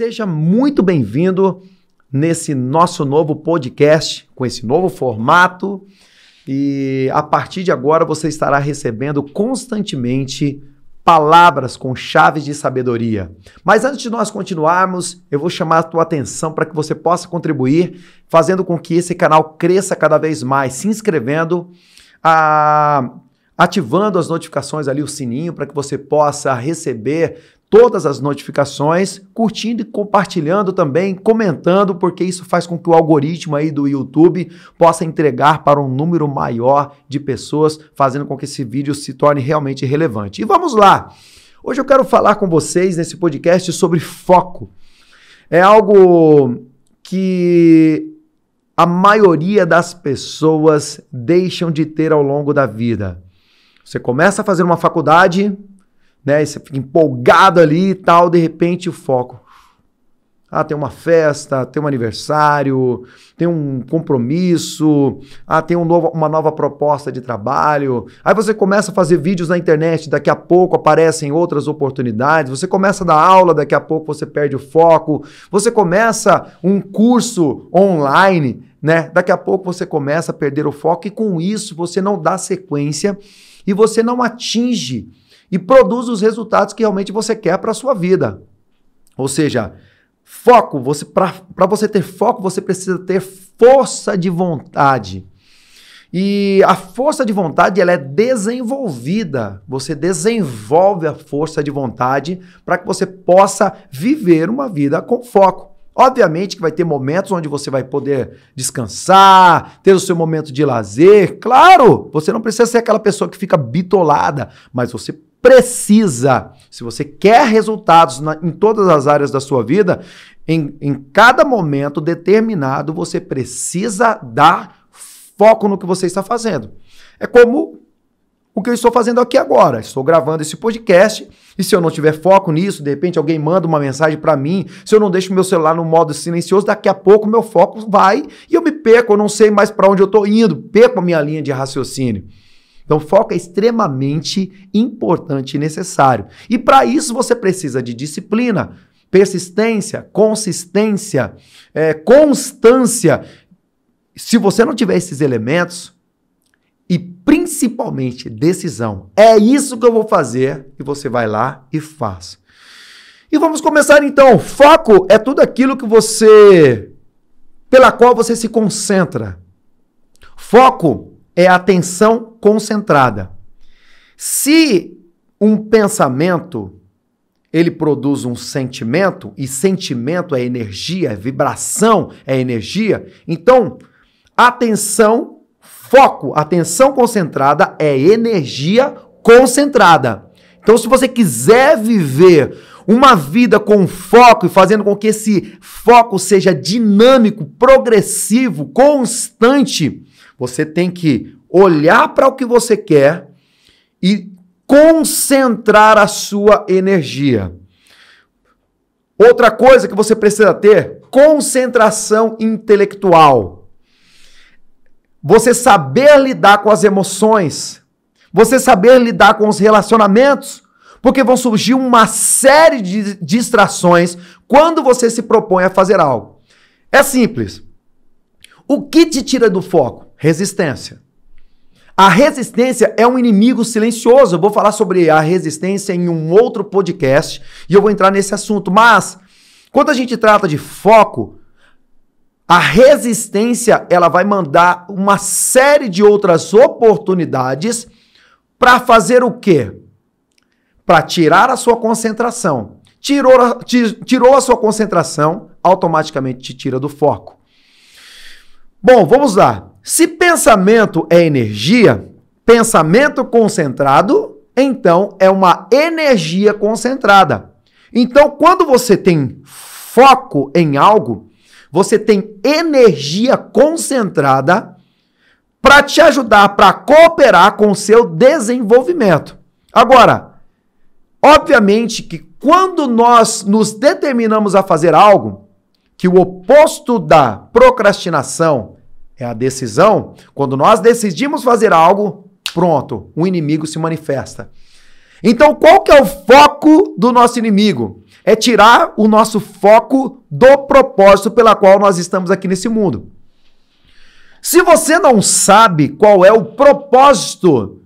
Seja muito bem-vindo nesse nosso novo podcast, com esse novo formato. E a partir de agora você estará recebendo constantemente palavras com chaves de sabedoria. Mas antes de nós continuarmos, eu vou chamar a tua atenção para que você possa contribuir, fazendo com que esse canal cresça cada vez mais, se inscrevendo, ativando as notificações ali, o sininho, para que você possa receber todas as notificações, curtindo e compartilhando também, comentando, porque isso faz com que o algoritmo aí do YouTube possa entregar para um número maior de pessoas, fazendo com que esse vídeo se torne realmente relevante. E vamos lá! Hoje eu quero falar com vocês nesse podcast sobre foco. É algo que a maioria das pessoas deixam de ter ao longo da vida. Você começa a fazer uma faculdade, né? E você fica empolgado ali e tal, de repente o foco. Tem uma festa, tem um aniversário, tem um compromisso, tem uma nova proposta de trabalho. Aí você começa a fazer vídeos na internet, daqui a pouco aparecem outras oportunidades. Você começa a dar aula, daqui a pouco você perde o foco. Você começa um curso online, né? Daqui a pouco você começa a perder o foco e com isso você não dá sequência e você não atinge e produz os resultados que realmente você quer para a sua vida. Ou seja, foco, para você ter foco, você precisa ter força de vontade. E a força de vontade, ela é desenvolvida. Você desenvolve a força de vontade para que você possa viver uma vida com foco. Obviamente que vai ter momentos onde você vai poder descansar, ter o seu momento de lazer. Claro, você não precisa ser aquela pessoa que fica bitolada, mas você precisa, se você quer resultados em todas as áreas da sua vida, em cada momento determinado, você precisa dar foco no que você está fazendo. É como o que eu estou fazendo aqui agora. Estou gravando esse podcast e se eu não tiver foco nisso, de repente alguém manda uma mensagem para mim, se eu não deixo meu celular no modo silencioso, daqui a pouco meu foco vai e eu me perco, eu não sei mais para onde eu estou indo, perco a minha linha de raciocínio. Então, foco é extremamente importante e necessário. E para isso você precisa de disciplina, persistência, consistência, constância. Se você não tiver esses elementos, e principalmente decisão, é isso que eu vou fazer, e você vai lá e faz. E vamos começar então. Foco é tudo aquilo que pela qual você se concentra. Foco é a atenção concentrada. Se um pensamento, ele produz um sentimento, e sentimento é energia, é vibração, é energia, então, foco, atenção concentrada é energia concentrada. Então, se você quiser viver uma vida com foco e fazendo com que esse foco seja dinâmico, progressivo, constante, você tem que olhar para o que você quer e concentrar a sua energia. Outra coisa que você precisa ter, concentração intelectual. Você saber lidar com as emoções, você saber lidar com os relacionamentos, porque vão surgir uma série de distrações quando você se propõe a fazer algo. É simples. O que te tira do foco? Resistência. A resistência é um inimigo silencioso. Eu vou falar sobre a resistência em um outro podcast e eu vou entrar nesse assunto. Mas, quando a gente trata de foco, a resistência, ela vai mandar uma série de outras oportunidades para fazer o quê? Para tirar a sua concentração. Tirou a sua concentração, automaticamente te tira do foco. Bom, vamos lá. Se pensamento é energia, pensamento concentrado, então é uma energia concentrada. Então, quando você tem foco em algo, você tem energia concentrada para te ajudar, para cooperar com o seu desenvolvimento. Agora, obviamente que quando nós nos determinamos a fazer algo, que o oposto da procrastinação é a decisão, quando nós decidimos fazer algo, pronto, o inimigo se manifesta. Então, qual que é o foco do nosso inimigo? É tirar o nosso foco do propósito pela qual nós estamos aqui nesse mundo. Se você não sabe qual é o propósito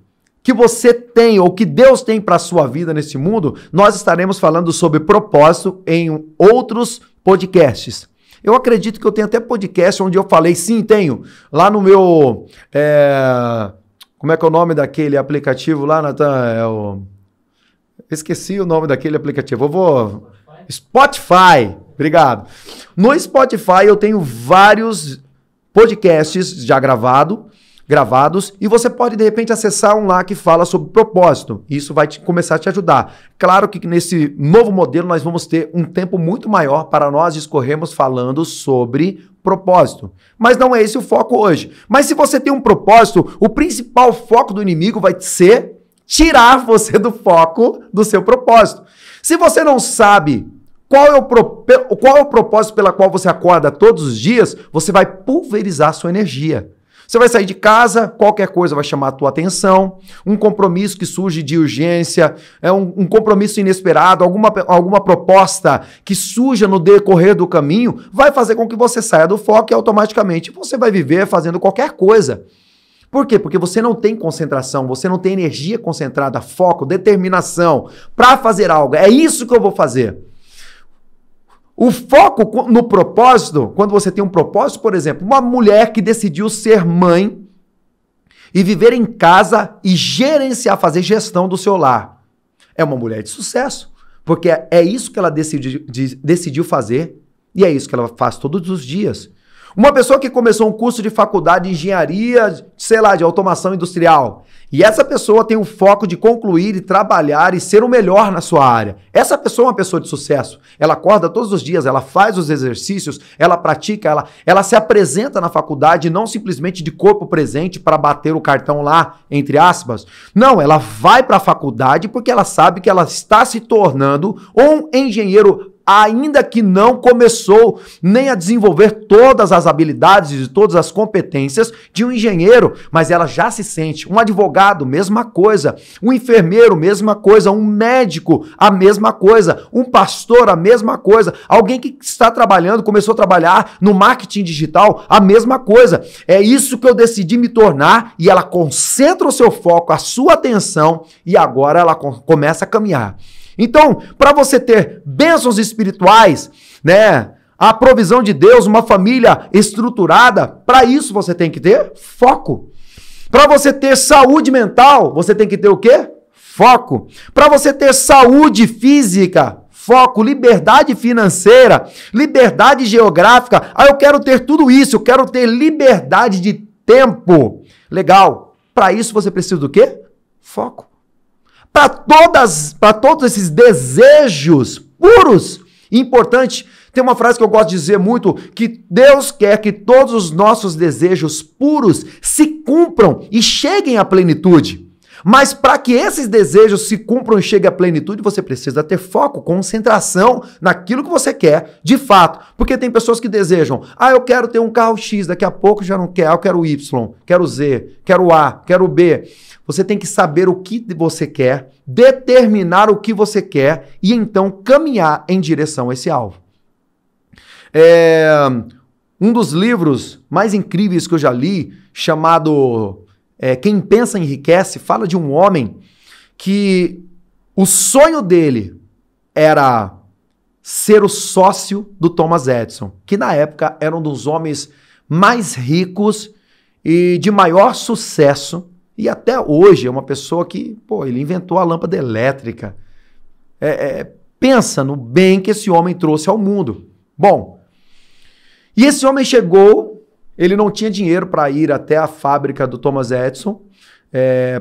que você tem ou que Deus tem para a sua vida nesse mundo, nós estaremos falando sobre propósito em outros podcasts. Eu acredito que eu tenho até podcast onde eu falei, sim, tenho, lá no meu, como é que é o nome daquele aplicativo lá, Natan? Esqueci o nome daquele aplicativo, Spotify, obrigado. No Spotify eu tenho vários podcasts já gravados, e você pode, de repente, acessar um lá que fala sobre propósito. Isso vai começar a te ajudar. Claro que nesse novo modelo nós vamos ter um tempo muito maior para nós discorrermos falando sobre propósito. Mas não é esse o foco hoje. Mas se você tem um propósito, o principal foco do inimigo vai ser tirar você do foco do seu propósito. Se você não sabe qual é o propósito pela qual você acorda todos os dias, você vai pulverizar sua energia. Você vai sair de casa, qualquer coisa vai chamar a tua atenção, um compromisso que surge de urgência, um compromisso inesperado, alguma proposta que surja no decorrer do caminho, vai fazer com que você saia do foco e automaticamente você vai viver fazendo qualquer coisa. Por quê? Porque você não tem concentração, você não tem energia concentrada, foco, determinação para fazer algo. É isso que eu vou fazer. O foco no propósito, quando você tem um propósito, por exemplo, uma mulher que decidiu ser mãe e viver em casa e gerenciar, fazer gestão do seu lar. É uma mulher de sucesso, porque é isso que ela decidiu fazer e é isso que ela faz todos os dias. Uma pessoa que começou um curso de faculdade de engenharia, sei lá, de automação industrial, e essa pessoa tem o foco de concluir e trabalhar e ser o melhor na sua área. Essa pessoa é uma pessoa de sucesso. Ela acorda todos os dias, ela faz os exercícios, ela pratica, ela se apresenta na faculdade não simplesmente de corpo presente para bater o cartão lá, entre aspas. Não, ela vai para a faculdade porque ela sabe que ela está se tornando um engenheiro, ainda que não começou nem a desenvolver todas as habilidades e todas as competências de um engenheiro, mas ela já se sente um advogado, mesma coisa, um enfermeiro, mesma coisa, um médico, a mesma coisa, um pastor, a mesma coisa, alguém que está trabalhando, começou a trabalhar no marketing digital, a mesma coisa. É isso que eu decidi me tornar e ela concentra o seu foco, a sua atenção e agora ela começa a caminhar. Então, para você ter bênçãos espirituais, né, a provisão de Deus, uma família estruturada, para isso você tem que ter foco. Para você ter saúde mental, você tem que ter o quê? Foco. Para você ter saúde física, foco, liberdade financeira, liberdade geográfica. Ah, eu quero ter tudo isso, eu quero ter liberdade de tempo. Legal. Para isso você precisa do quê? Foco. Para todos esses desejos puros. Importante, tem uma frase que eu gosto de dizer muito, que Deus quer que todos os nossos desejos puros se cumpram e cheguem à plenitude. Mas para que esses desejos se cumpram e cheguem à plenitude, você precisa ter foco, concentração naquilo que você quer, de fato. Porque tem pessoas que desejam, eu quero ter um carro X, daqui a pouco já não quer, eu quero Y, quero Z, quero A, quero B. Você tem que saber o que você quer, determinar o que você quer e então caminhar em direção a esse alvo. Um dos livros mais incríveis que eu já li, chamado Quem Pensa Enriquece, fala de um homem que o sonho dele era ser o sócio do Thomas Edison, que na época era um dos homens mais ricos e de maior sucesso. E até hoje é uma pessoa que, ele inventou a lâmpada elétrica. Pensa no bem que esse homem trouxe ao mundo. Bom, e esse homem chegou, ele não tinha dinheiro para ir até a fábrica do Thomas Edison,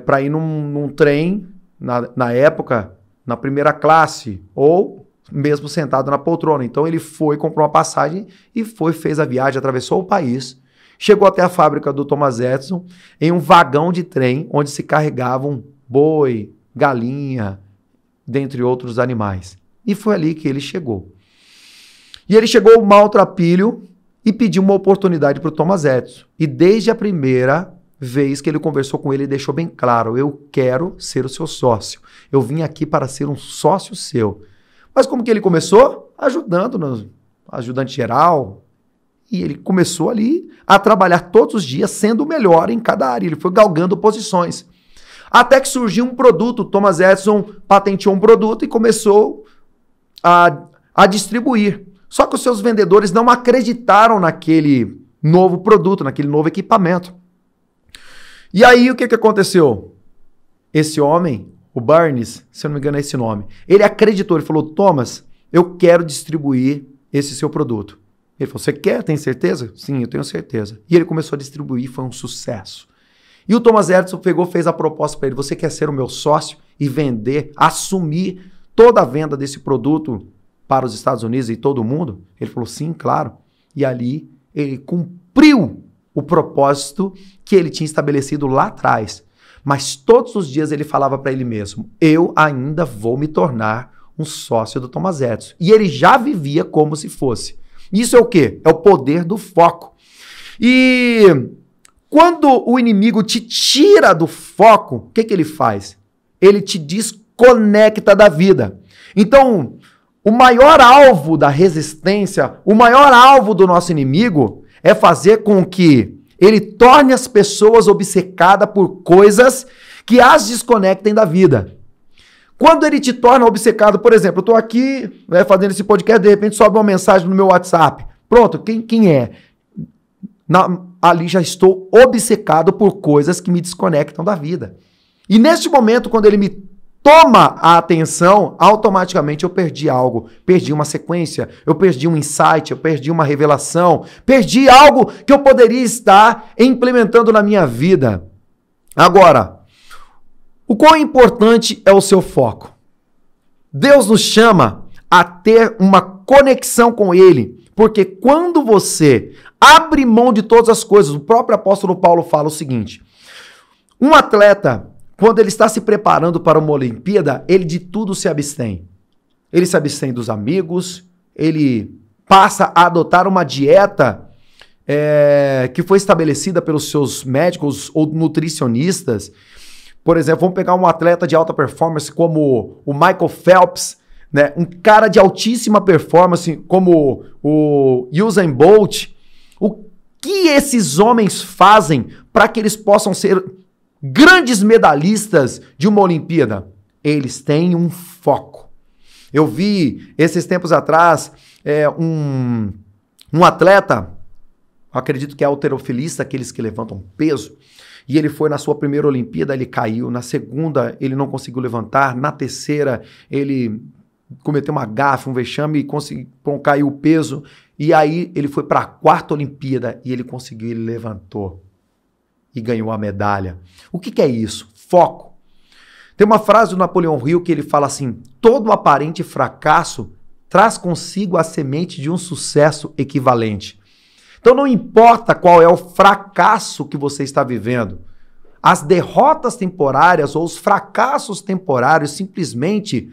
para ir num trem, na época, na primeira classe, ou mesmo sentado na poltrona. Então ele foi, comprou uma passagem e fez a viagem, atravessou o país. Chegou até a fábrica do Thomas Edison em um vagão de trem onde se carregavam boi, galinha, dentre outros animais. E foi ali que ele chegou. E ele chegou maltrapilho e pediu uma oportunidade para o Thomas Edison. E desde a primeira vez que ele conversou com ele e deixou bem claro, eu quero ser o seu sócio. Eu vim aqui para ser um sócio seu. Mas como que ele começou? Ajudando no ajudante geral. E ele começou ali a trabalhar todos os dias, sendo o melhor em cada área. Ele foi galgando posições. Até que surgiu um produto. Thomas Edison patenteou um produto e começou a distribuir. Só que os seus vendedores não acreditaram naquele novo produto, naquele novo equipamento. E aí o que aconteceu? Esse homem, o Burns, se eu não me engano é esse nome, ele acreditou, ele falou, Thomas, eu quero distribuir esse seu produto. Ele falou, você quer? Tem certeza? Sim, eu tenho certeza. E ele começou a distribuir, foi um sucesso. E o Thomas Edison pegou, fez a proposta para ele, você quer ser o meu sócio e vender, assumir toda a venda desse produto para os Estados Unidos e todo mundo? Ele falou, sim, claro. E ali ele cumpriu o propósito que ele tinha estabelecido lá atrás. Mas todos os dias ele falava para ele mesmo, eu ainda vou me tornar um sócio do Thomas Edison. E ele já vivia como se fosse. Isso é o quê? É o poder do foco. E quando o inimigo te tira do foco, o que ele faz? Ele te desconecta da vida. Então, o maior alvo da resistência, o maior alvo do nosso inimigo é fazer com que ele torne as pessoas obcecadas por coisas que as desconectem da vida. Quando ele te torna obcecado, por exemplo, eu estou aqui fazendo esse podcast, de repente sobe uma mensagem no meu WhatsApp. Pronto, quem é? Ali já estou obcecado por coisas que me desconectam da vida. E neste momento, quando ele me toma a atenção, automaticamente eu perdi algo. Perdi uma sequência, eu perdi um insight, eu perdi uma revelação, perdi algo que eu poderia estar implementando na minha vida. Agora, o quão importante é o seu foco? Deus nos chama a ter uma conexão com Ele, porque quando você abre mão de todas as coisas, o próprio apóstolo Paulo fala o seguinte, um atleta, quando ele está se preparando para uma Olimpíada, ele de tudo se abstém. Ele se abstém dos amigos, ele passa a adotar uma dieta que foi estabelecida pelos seus médicos ou nutricionistas. Por exemplo, vamos pegar um atleta de alta performance como o Michael Phelps, né? Um cara de altíssima performance como o Usain Bolt. O que esses homens fazem para que eles possam ser grandes medalhistas de uma Olimpíada? Eles têm um foco. Eu vi, esses tempos atrás, um atleta, acredito que é halterofilista, aqueles que levantam peso, e ele foi na sua primeira Olimpíada, ele caiu, na segunda ele não conseguiu levantar, na terceira ele cometeu uma gafe, um vexame e conseguiu cair o peso, e aí ele foi para a quarta Olimpíada e ele conseguiu, ele levantou e ganhou a medalha. O que é isso? Foco. Tem uma frase do Napoleão Hill que ele fala assim, todo aparente fracasso traz consigo a semente de um sucesso equivalente. Então não importa qual é o fracasso que você está vivendo, as derrotas temporárias ou os fracassos temporários simplesmente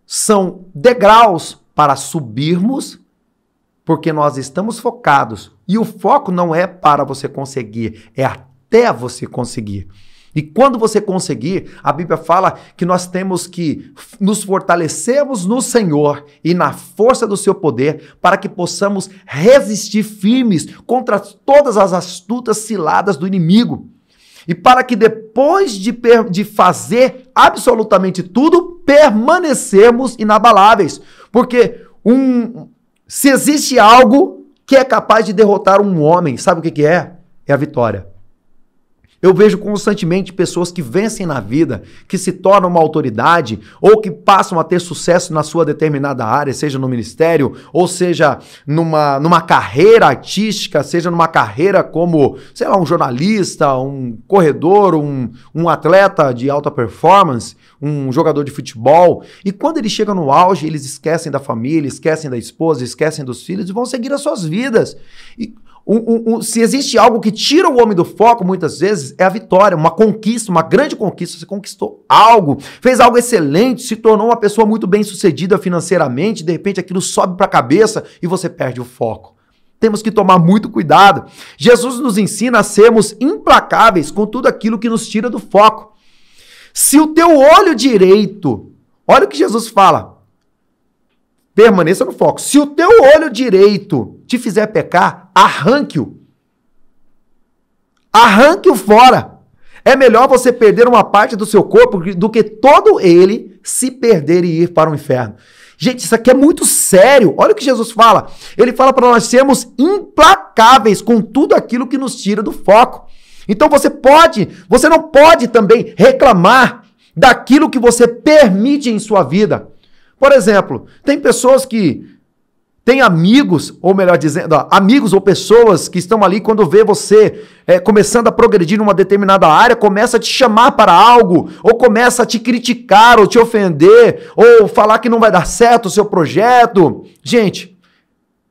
são degraus para subirmos, porque nós estamos focados. E o foco não é para você conseguir, é até você conseguir. E quando você conseguir, a Bíblia fala que nós temos que nos fortalecermos no Senhor e na força do seu poder para que possamos resistir firmes contra todas as astutas ciladas do inimigo. E para que depois de fazer absolutamente tudo, permanecermos inabaláveis. Porque se existe algo que é capaz de derrotar um homem, sabe o que é? É a vitória. Eu vejo constantemente pessoas que vencem na vida, que se tornam uma autoridade ou que passam a ter sucesso na sua determinada área, seja no ministério, ou seja numa carreira artística, seja numa carreira como, sei lá, um jornalista, um corredor, um atleta de alta performance, um jogador de futebol. E quando eles chegam no auge, eles esquecem da família, esquecem da esposa, esquecem dos filhos e vão seguir as suas vidas. Se existe algo que tira o homem do foco, muitas vezes, é a vitória, uma conquista, uma grande conquista. Você conquistou algo, fez algo excelente, se tornou uma pessoa muito bem sucedida financeiramente, de repente aquilo sobe para a cabeça e você perde o foco. Temos que tomar muito cuidado. Jesus nos ensina a sermos implacáveis com tudo aquilo que nos tira do foco. Se o teu olho direito, olha o que Jesus fala, permaneça no foco. Se o teu olho direito te fizer pecar, arranque-o. Arranque-o fora. É melhor você perder uma parte do seu corpo do que todo ele se perder e ir para o inferno. Gente, isso aqui é muito sério. Olha o que Jesus fala. Ele fala para nós sermos implacáveis com tudo aquilo que nos tira do foco. Então você não pode também reclamar daquilo que você permite em sua vida. Por exemplo, tem pessoas que têm amigos, ou melhor dizendo, amigos ou pessoas que estão ali quando vê você começando a progredir numa determinada área, começa a te chamar para algo, ou começa a te criticar, ou te ofender, ou falar que não vai dar certo o seu projeto. Gente,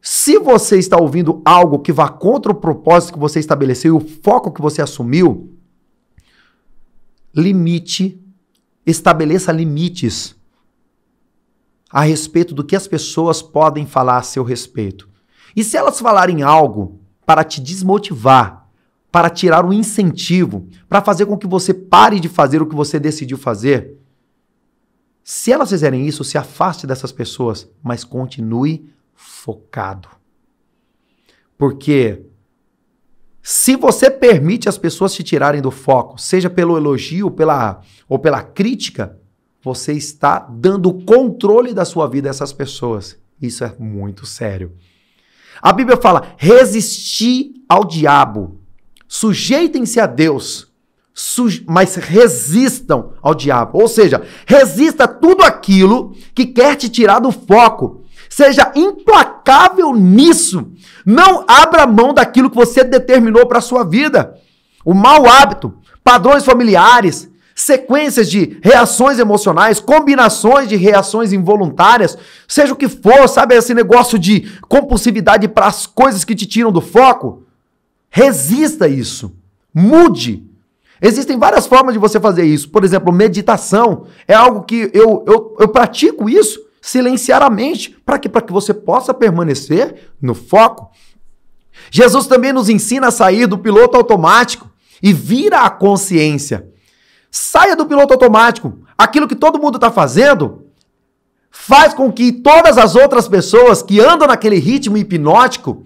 se você está ouvindo algo que vá contra o propósito que você estabeleceu e o foco que você assumiu, estabeleça limites a respeito do que as pessoas podem falar a seu respeito. E se elas falarem algo para te desmotivar, para tirar o incentivo, para fazer com que você pare de fazer o que você decidiu fazer, se elas fizerem isso, se afaste dessas pessoas, mas continue focado. Porque se você permite as pessoas te tirarem do foco, seja pelo elogio ou pela crítica, você está dando controle da sua vida a essas pessoas. Isso é muito sério. A Bíblia fala, resistir ao diabo. Sujeitem-se a Deus, mas resistam ao diabo. Ou seja, resista a tudo aquilo que quer te tirar do foco. Seja implacável nisso. Não abra mão daquilo que você determinou para a sua vida. O mau hábito, padrões familiares, sequências de reações emocionais, combinações de reações involuntárias, seja o que for, sabe, esse negócio de compulsividade para as coisas que te tiram do foco, resista a isso, mude. Existem várias formas de você fazer isso. Por exemplo, meditação é algo que eu pratico isso, silenciar a mente, para que você possa permanecer no foco. Jesus também nos ensina a sair do piloto automático e vir à consciência. Saia do piloto automático. Aquilo que todo mundo está fazendo faz com que todas as outras pessoas que andam naquele ritmo hipnótico,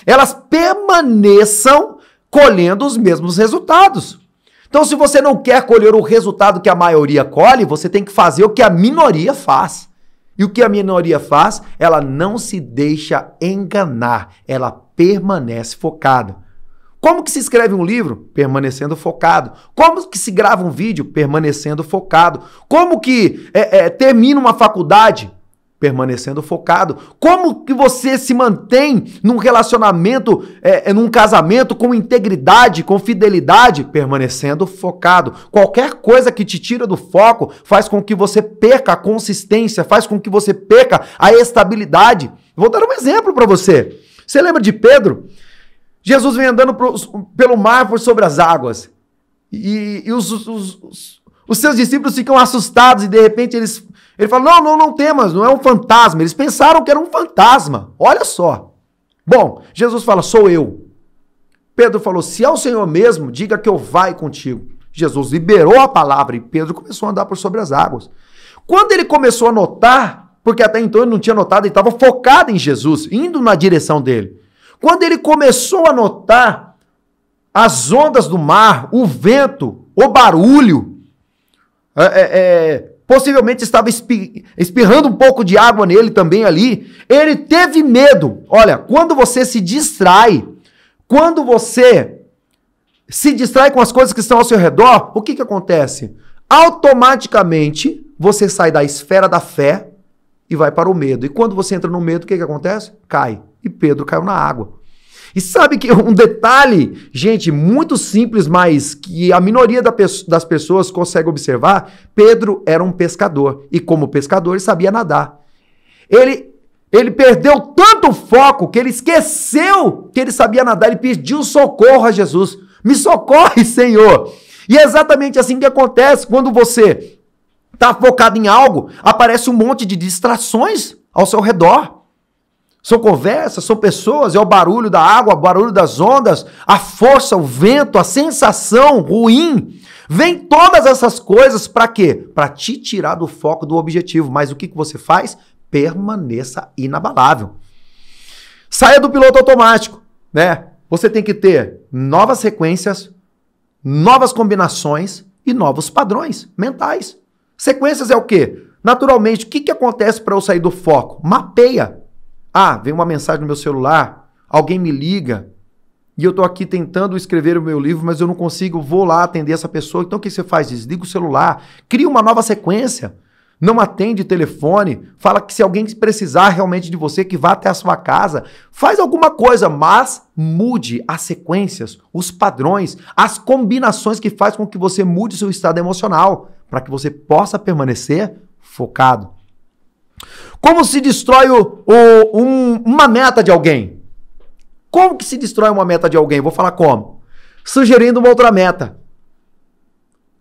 elas permaneçam colhendo os mesmos resultados. Então, se você não quer colher o resultado que a maioria colhe, você tem que fazer o que a minoria faz. E o que a minoria faz? Ela não se deixa enganar, ela permanece focada. Como que se escreve um livro? Permanecendo focado. Como que se grava um vídeo? Permanecendo focado. Como que termina uma faculdade? Permanecendo focado. Como que você se mantém num relacionamento, num casamento com integridade, com fidelidade? Permanecendo focado. Qualquer coisa que te tira do foco faz com que você perca a consistência, faz com que você perca a estabilidade. Vou dar um exemplo para você. Você lembra de Pedro? Jesus vem andando pelo mar por sobre as águas. E os seus discípulos ficam assustados e de repente ele fala, não temas, não é um fantasma. Eles pensaram que era um fantasma. Olha só. Bom, Jesus fala, sou eu. Pedro falou, se é o Senhor mesmo, diga que eu vá contigo. Jesus liberou a palavra e Pedro começou a andar por sobre as águas. Quando ele começou a notar, porque até então ele não tinha notado, ele estava focado em Jesus, indo na direção dele. Quando ele começou a notar as ondas do mar, o vento, o barulho, possivelmente estava espirrando um pouco de água nele também ali, ele teve medo. Olha, quando você se distrai, quando você se distrai com as coisas que estão ao seu redor, o que acontece? Automaticamente você sai da esfera da fé e vai para o medo. E quando você entra no medo, o que acontece? Cai. E Pedro caiu na água. E sabe que um detalhe, gente, muito simples, mas que a minoria das pessoas consegue observar, Pedro era um pescador. E como pescador, ele sabia nadar. Ele perdeu tanto foco que ele esqueceu que ele sabia nadar. Ele pediu socorro a Jesus. Me socorre, Senhor. E é exatamente assim que acontece quando você está focado em algo, aparece um monte de distrações ao seu redor. São conversas, são pessoas, é o barulho da água, o barulho das ondas, a força, o vento, a sensação ruim. Vem todas essas coisas para quê? Para te tirar do foco do objetivo. Mas o que você faz? Permaneça inabalável. Saia do piloto automático, né? Você tem que ter novas sequências, novas combinações e novos padrões mentais. Sequências é o quê? Naturalmente, o que acontece para eu sair do foco? Mapeia. Ah, vem uma mensagem no meu celular, alguém me liga e eu estou aqui tentando escrever o meu livro, mas eu não consigo, vou lá atender essa pessoa. Então o que você faz? Desliga o celular, cria uma nova sequência, não atende telefone, fala que se alguém precisar realmente de você, que vá até a sua casa, faz alguma coisa, mas mude as sequências, os padrões, as combinações que faz com que você mude seu estado emocional, para que você possa permanecer focado. Como se destrói uma meta de alguém? Como que se destrói uma meta de alguém? Vou falar como. Sugerindo uma outra meta.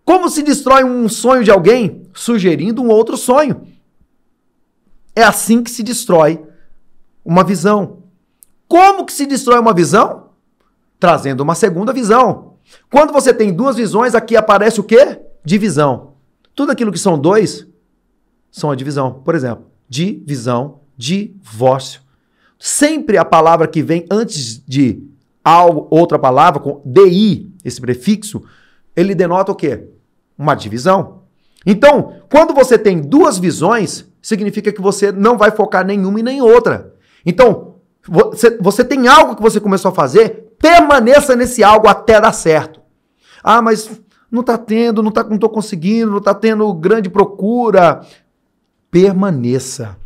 Como se destrói um sonho de alguém? Sugerindo um outro sonho. É assim que se destrói uma visão. Como que se destrói uma visão? Trazendo uma segunda visão. Quando você tem duas visões, aqui aparece o quê? Divisão. Tudo aquilo que são dois são a divisão. Por exemplo, divisão, divórcio. Sempre a palavra que vem antes de algo, outra palavra, com DI, esse prefixo, ele denota o quê? Uma divisão. Então, quando você tem duas visões, significa que você não vai focar nenhuma e nem outra. Então, você tem algo que você começou a fazer, permaneça nesse algo até dar certo. Ah, mas não está tendo, não estou conseguindo, não está tendo grande procura. Permaneça.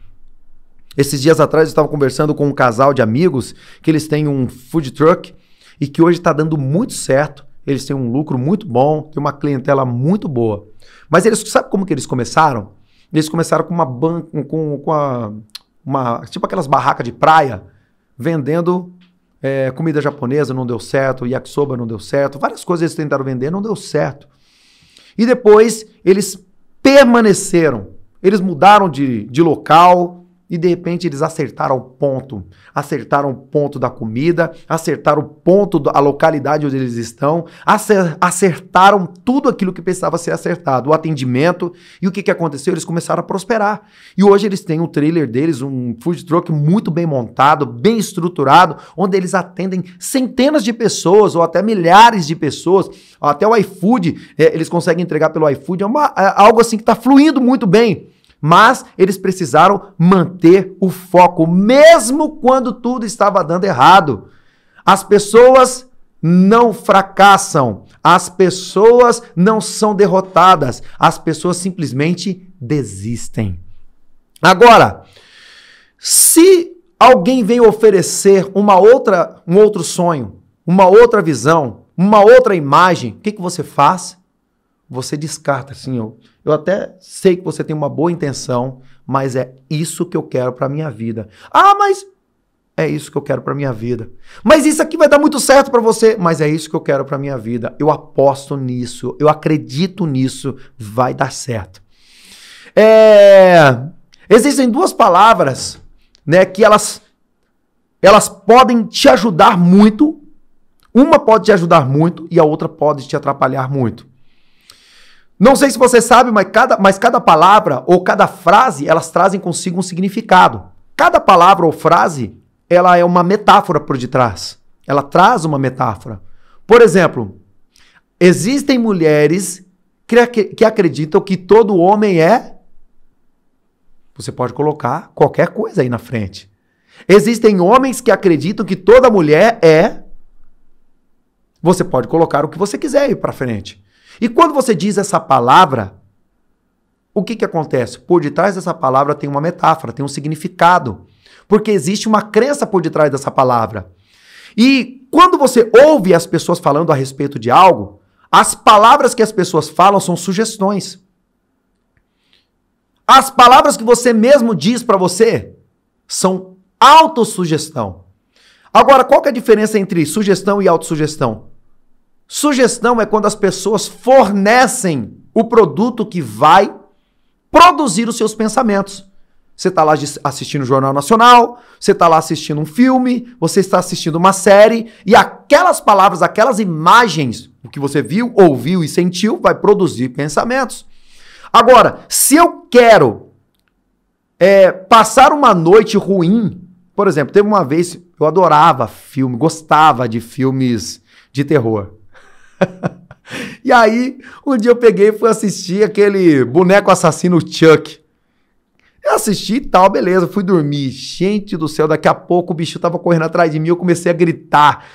Esses dias atrás eu estava conversando com um casal de amigos que eles têm um food truck e que hoje está dando muito certo. Eles têm um lucro muito bom, tem uma clientela muito boa. Mas eles, sabe como que eles começaram? Eles começaram com tipo aquelas barracas de praia, vendendo comida japonesa, não deu certo, yakisoba não deu certo, várias coisas eles tentaram vender, não deu certo. E depois eles permaneceram. Eles mudaram de local e, de repente, eles acertaram o ponto da comida, acertaram o ponto da localidade onde eles estão, acertaram tudo aquilo que precisava ser acertado, o atendimento. E o que aconteceu? Eles começaram a prosperar. E hoje eles têm um trailer deles, um food truck muito bem montado, bem estruturado, onde eles atendem centenas de pessoas ou até milhares de pessoas. Até o iFood, eles conseguem entregar pelo iFood, algo assim que está fluindo muito bem. Mas eles precisaram manter o foco, mesmo quando tudo estava dando errado. As pessoas não fracassam, as pessoas não são derrotadas, as pessoas simplesmente desistem. Agora, se alguém vem oferecer um outro sonho, uma outra visão, uma outra imagem, o que você faz? Você descarta, assim, eu até sei que você tem uma boa intenção, mas é isso que eu quero para minha vida. Ah, mas é isso que eu quero para minha vida. Mas isso aqui vai dar muito certo para você, mas é isso que eu quero para minha vida. Eu aposto nisso, eu acredito nisso, vai dar certo. Existem duas palavras, né, que elas podem te ajudar muito. Uma pode te ajudar muito e a outra pode te atrapalhar muito. Não sei se você sabe, mas cada palavra ou cada frase, elas trazem consigo um significado. Cada palavra ou frase, ela é uma metáfora por detrás. Ela traz uma metáfora. Por exemplo, existem mulheres que acreditam que todo homem é... Você pode colocar qualquer coisa aí na frente. Existem homens que acreditam que toda mulher é... Você pode colocar o que você quiser aí para frente. E quando você diz essa palavra, o que acontece? Por detrás dessa palavra tem uma metáfora, tem um significado. Porque existe uma crença por detrás dessa palavra. E quando você ouve as pessoas falando a respeito de algo, as palavras que as pessoas falam são sugestões. As palavras que você mesmo diz para você são autossugestão. Agora, qual que é a diferença entre sugestão e autossugestão? Sugestão é quando as pessoas fornecem o produto que vai produzir os seus pensamentos. Você está lá assistindo o Jornal Nacional, você está lá assistindo um filme, você está assistindo uma série, e aquelas palavras, aquelas imagens, o que você viu, ouviu e sentiu, vai produzir pensamentos. Agora, se eu quero passar uma noite ruim, por exemplo, teve uma vez, eu adorava filme, gostava de filmes de terror. E aí, um dia eu peguei e fui assistir aquele boneco assassino Chuck. Eu assisti e tal, beleza, fui dormir. Gente do céu, daqui a pouco o bicho tava correndo atrás de mim, eu comecei a gritar.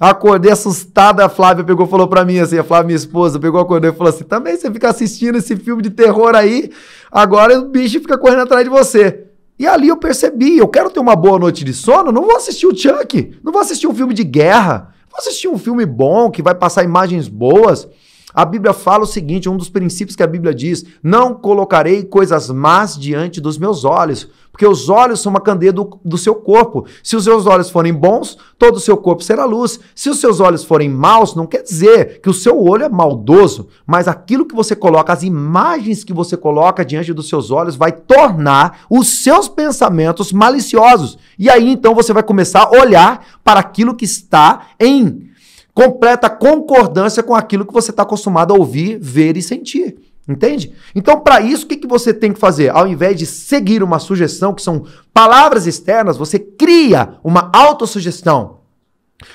Acordei assustada, a Flávia pegou e falou pra mim assim, a Flávia, minha esposa, pegou, acordou e falou assim, também você fica assistindo esse filme de terror aí, agora o bicho fica correndo atrás de você. E ali eu percebi, eu quero ter uma boa noite de sono, não vou assistir o Chuck, não vou assistir um filme de guerra, vou assistir um filme bom, que vai passar imagens boas. A Bíblia fala o seguinte, um dos princípios que a Bíblia diz, não colocarei coisas más diante dos meus olhos, porque os olhos são uma candeia do seu corpo. Se os seus olhos forem bons, todo o seu corpo será luz. Se os seus olhos forem maus, não quer dizer que o seu olho é maldoso, mas aquilo que você coloca, as imagens que você coloca diante dos seus olhos vai tornar os seus pensamentos maliciosos. E aí então você vai começar a olhar para aquilo que está em completa concordância com aquilo que você está acostumado a ouvir, ver e sentir. Entende? Então, para isso, o que você tem que fazer? Ao invés de seguir uma sugestão, que são palavras externas, você cria uma autossugestão.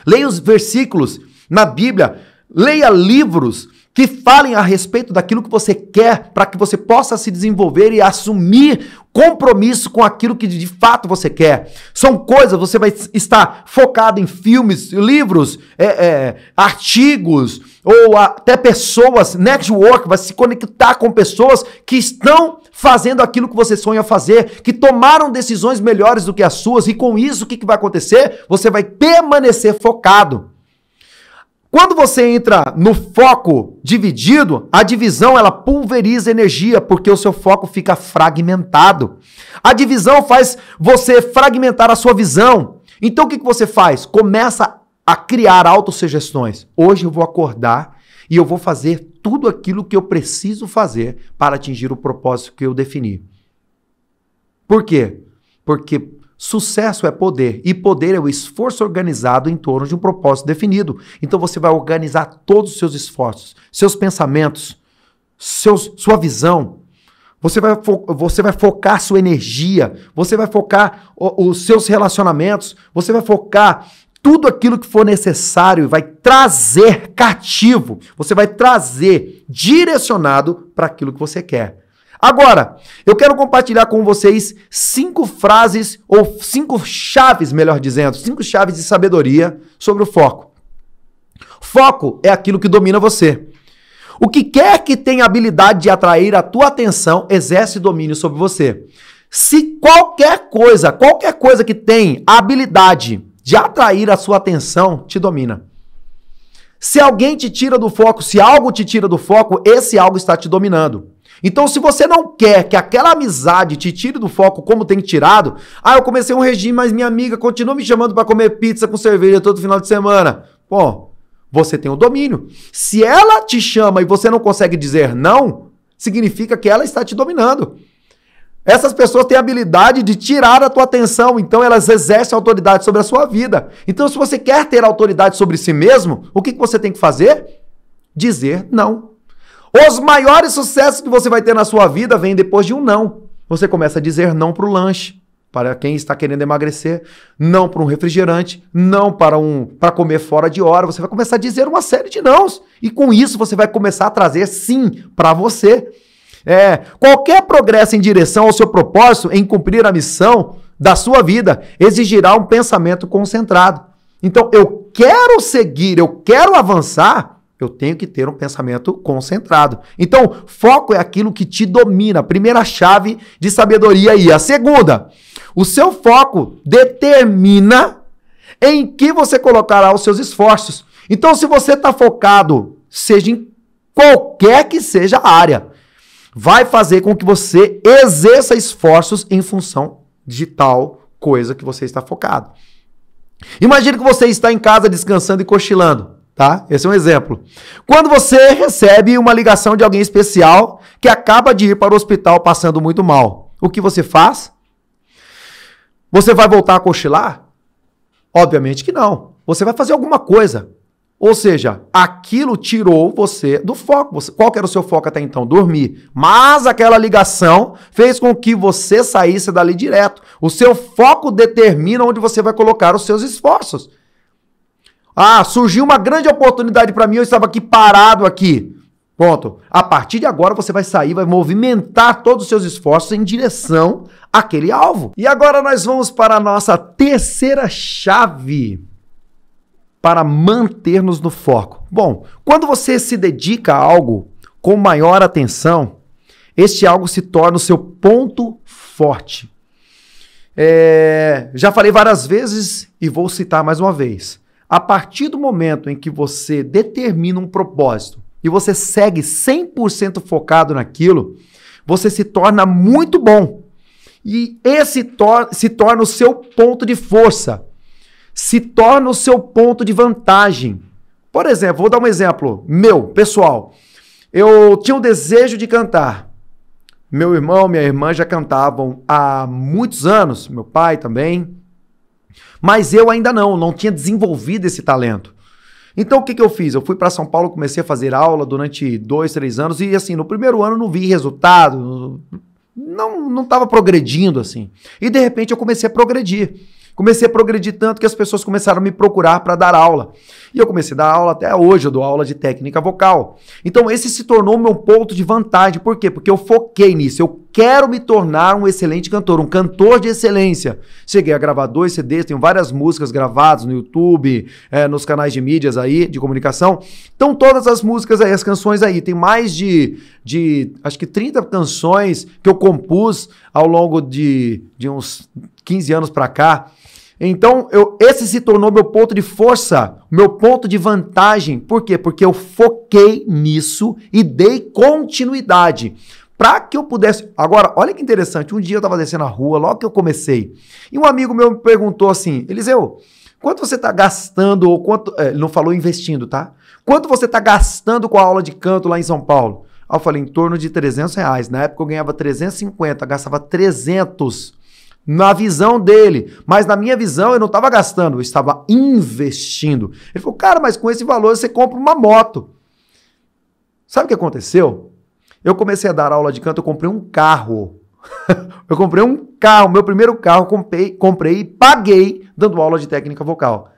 Leia os versículos na Bíblia, leia livros que falem a respeito daquilo que você quer, para que você possa se desenvolver e assumir compromisso com aquilo que de fato você quer. São coisas, você vai estar focado em filmes, livros, artigos, ou até pessoas, network, vai se conectar com pessoas que estão fazendo aquilo que você sonha fazer, que tomaram decisões melhores do que as suas, e com isso o que vai acontecer? Você vai permanecer focado. Quando você entra no foco dividido, a divisão ela pulveriza energia, porque o seu foco fica fragmentado. A divisão faz você fragmentar a sua visão. Então o que você faz? Começa a criar autossugestões. Hoje eu vou acordar e eu vou fazer tudo aquilo que eu preciso fazer para atingir o propósito que eu defini. Por quê? Porque sucesso é poder, e poder é o esforço organizado em torno de um propósito definido. Então você vai organizar todos os seus esforços, seus pensamentos, sua visão. Você vai focar sua energia, você vai focar os seus relacionamentos, você vai focar tudo aquilo que for necessário e vai trazer cativo, você vai trazer direcionado para aquilo que você quer. Agora, eu quero compartilhar com vocês 5 frases, ou 5 chaves, melhor dizendo, 5 chaves de sabedoria sobre o foco. Foco é aquilo que domina você. O que quer que tenha habilidade de atrair a tua atenção, exerce domínio sobre você. Se qualquer coisa que tem a habilidade de atrair a sua atenção, te domina. Se alguém te tira do foco, se algo te tira do foco, esse algo está te dominando. Então, se você não quer que aquela amizade te tire do foco como tem tirado, eu comecei um regime, mas minha amiga continua me chamando para comer pizza com cerveja todo final de semana. Bom, você tem o domínio. Se ela te chama e você não consegue dizer não, significa que ela está te dominando. Essas pessoas têm a habilidade de tirar a tua atenção, então elas exercem autoridade sobre a sua vida. Então, se você quer ter autoridade sobre si mesmo, o que você tem que fazer? Dizer não. Os maiores sucessos que você vai ter na sua vida vêm depois de um não. Você começa a dizer não para o lanche, para quem está querendo emagrecer, não para um refrigerante, não para comer fora de hora. Você vai começar a dizer uma série de nãos. E com isso você vai começar a trazer sim para você. Qualquer progresso em direção ao seu propósito, em cumprir a missão da sua vida, exigirá um pensamento concentrado. Então, eu quero seguir, eu quero avançar, eu tenho que ter um pensamento concentrado. Então, foco é aquilo que te domina. A primeira chave de sabedoria aí. A segunda, o seu foco determina em que você colocará os seus esforços. Então, se você está focado, seja em qualquer que seja a área, vai fazer com que você exerça esforços em função de tal coisa que você está focado. Imagine que você está em casa descansando e cochilando. Tá? Esse é um exemplo. Quando você recebe uma ligação de alguém especial que acaba de ir para o hospital passando muito mal, o que você faz? Você vai voltar a cochilar? Obviamente que não. Você vai fazer alguma coisa. Ou seja, aquilo tirou você do foco. Qual que era o seu foco até então? Dormir. Mas aquela ligação fez com que você saísse dali direto. O seu foco determina onde você vai colocar os seus esforços. Ah, surgiu uma grande oportunidade para mim, eu estava aqui parado aqui. Pronto. A partir de agora você vai sair, vai movimentar todos os seus esforços em direção àquele alvo. E agora nós vamos para a nossa terceira chave para manter-nos no foco. Bom, quando você se dedica a algo com maior atenção, este algo se torna o seu ponto forte. Já falei várias vezes e vou citar mais uma vez. A partir do momento em que você determina um propósito e você segue 100% focado naquilo, você se torna muito bom. E esse se torna o seu ponto de força. Se torna o seu ponto de vantagem. Por exemplo, vou dar um exemplo meu, pessoal. Eu tinha um desejo de cantar. Meu irmão, minha irmã já cantavam há muitos anos, meu pai também. Mas eu ainda não tinha desenvolvido esse talento. Então o que eu fiz? Eu fui para São Paulo, comecei a fazer aula durante 2, 3 anos e assim, no primeiro ano não vi resultado, não estava progredindo assim. E de repente eu comecei a progredir. Comecei a progredir tanto que as pessoas começaram a me procurar para dar aula. E eu comecei a dar aula até hoje, eu dou aula de técnica vocal. Então esse se tornou o meu ponto de vantagem. Por quê? Porque eu foquei nisso. Eu quero me tornar um excelente cantor, um cantor de excelência. Cheguei a gravar 2 CDs, tenho várias músicas gravadas no YouTube, nos canais de mídias aí, de comunicação. Então todas as músicas aí, as canções aí, tem mais de acho que 30 canções que eu compus ao longo de uns 15 anos para cá. Então, esse se tornou meu ponto de força, meu ponto de vantagem. Por quê? Porque eu foquei nisso e dei continuidade. Para que eu pudesse... Agora, olha que interessante. Um dia eu estava descendo a rua, logo que eu comecei, e um amigo meu me perguntou assim, Eliseu, quanto você está gastando, ou quanto... ele não falou investindo, tá? Quanto você está gastando com a aula de canto lá em São Paulo? Aí eu falei, em torno de R$300. Na época eu ganhava 350, gastava 300 na visão dele. Mas na minha visão eu não estava gastando, eu estava investindo. Ele falou, cara, mas com esse valor você compra uma moto. Sabe o que aconteceu? Eu comecei a dar aula de canto, eu comprei um carro. Eu comprei um carro, meu primeiro carro, comprei e paguei dando aula de técnica vocal.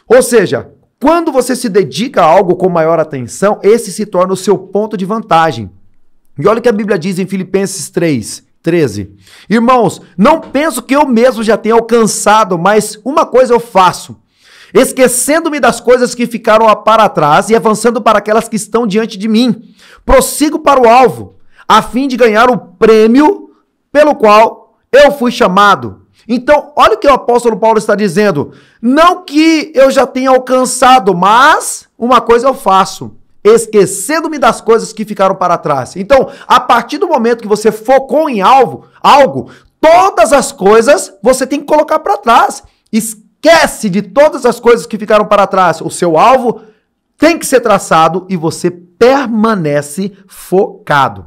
Ou seja, quando você se dedica a algo com maior atenção, esse se torna o seu ponto de vantagem. E olha o que a Bíblia diz em Filipenses 3:13. Irmãos, não penso que eu mesmo já tenha alcançado, mas uma coisa eu faço, esquecendo-me das coisas que ficaram para trás e avançando para aquelas que estão diante de mim. Prossigo para o alvo, a fim de ganhar o prêmio pelo qual eu fui chamado. Então, olha o que o apóstolo Paulo está dizendo. Não que eu já tenha alcançado, mas uma coisa eu faço, esquecendo-me das coisas que ficaram para trás. Então, a partir do momento que você focou em algo, todas as coisas você tem que colocar para trás. Esquece de todas as coisas que ficaram para trás. O seu alvo tem que ser traçado e você permanece focado.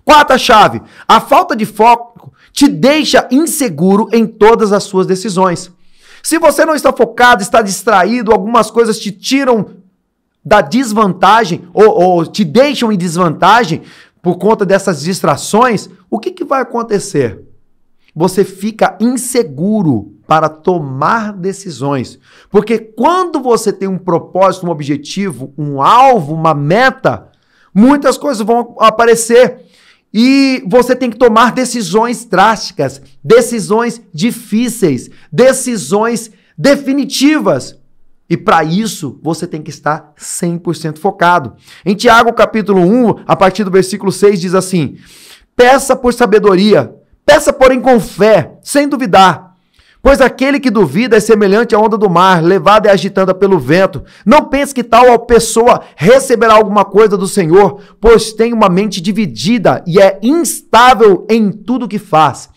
Quarta chave, a falta de foco te deixa inseguro em todas as suas decisões. Se você não está focado, está distraído, algumas coisas te tiram da desvantagem ou te deixam em desvantagem por conta dessas distrações, o que vai acontecer? Você fica inseguro para tomar decisões. Porque quando você tem um propósito, um objetivo, um alvo, uma meta, muitas coisas vão aparecer. E você tem que tomar decisões drásticas, decisões difíceis, decisões definitivas. E para isso, você tem que estar 100% focado. Em Tiago, capítulo 1, a partir do versículo 6, diz assim, peça por sabedoria, peça porém com fé, sem duvidar. Pois aquele que duvida é semelhante à onda do mar, levada e agitada pelo vento. Não pense que tal pessoa receberá alguma coisa do Senhor, pois tem uma mente dividida e é instável em tudo que faz.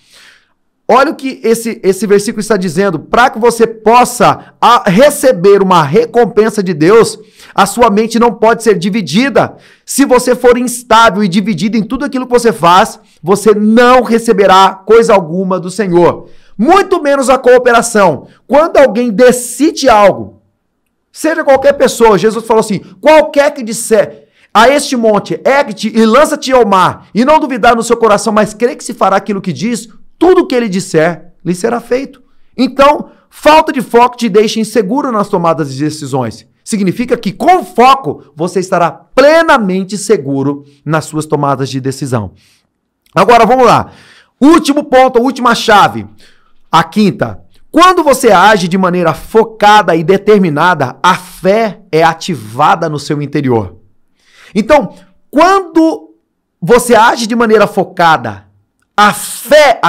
olha o que esse versículo está dizendo. Para que você possa receber uma recompensa de Deus, a sua mente não pode ser dividida. Se você for instável e dividido em tudo aquilo que você faz, você não receberá coisa alguma do Senhor. Muito menos a cooperação. Quando alguém decide algo, seja qualquer pessoa, Jesus falou assim, qualquer que disser a este monte, ergue-te e lança-te ao mar, e não duvidar no seu coração, mas crê que se fará aquilo que diz, tudo o que ele disser, lhe será feito. Então, falta de foco te deixa inseguro nas tomadas de decisões. Significa que com foco, você estará plenamente seguro nas suas tomadas de decisão. Agora, vamos lá. Último ponto, última chave. A quinta. Quando você age de maneira focada e determinada, a fé é ativada no seu interior. Então, quando você age de maneira focada, a fé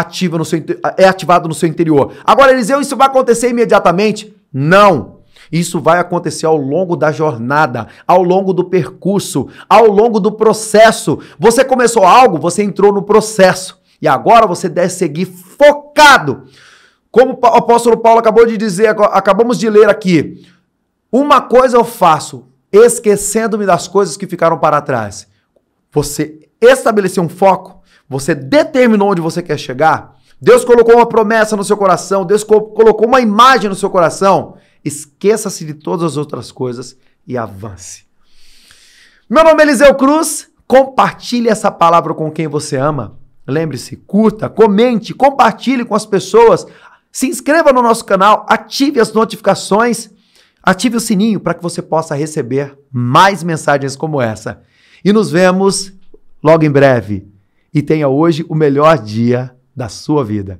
é ativada no seu interior. Agora, Eliseu, isso vai acontecer imediatamente? Não. Isso vai acontecer ao longo da jornada, ao longo do percurso, ao longo do processo. Você começou algo, você entrou no processo. E agora você deve seguir focado. Como o apóstolo Paulo acabou de dizer, acabamos de ler aqui. Uma coisa eu faço, esquecendo-me das coisas que ficaram para trás. Você estabeleceu um foco, você determinou onde você quer chegar, Deus colocou uma promessa no seu coração, Deus colocou uma imagem no seu coração, esqueça-se de todas as outras coisas e avance. Meu nome é Eliseu Cruz, compartilhe essa palavra com quem você ama, lembre-se, curta, comente, compartilhe com as pessoas, se inscreva no nosso canal, ative as notificações, ative o sininho para que você possa receber mais mensagens como essa. E nos vemos logo em breve. E tenha hoje o melhor dia da sua vida.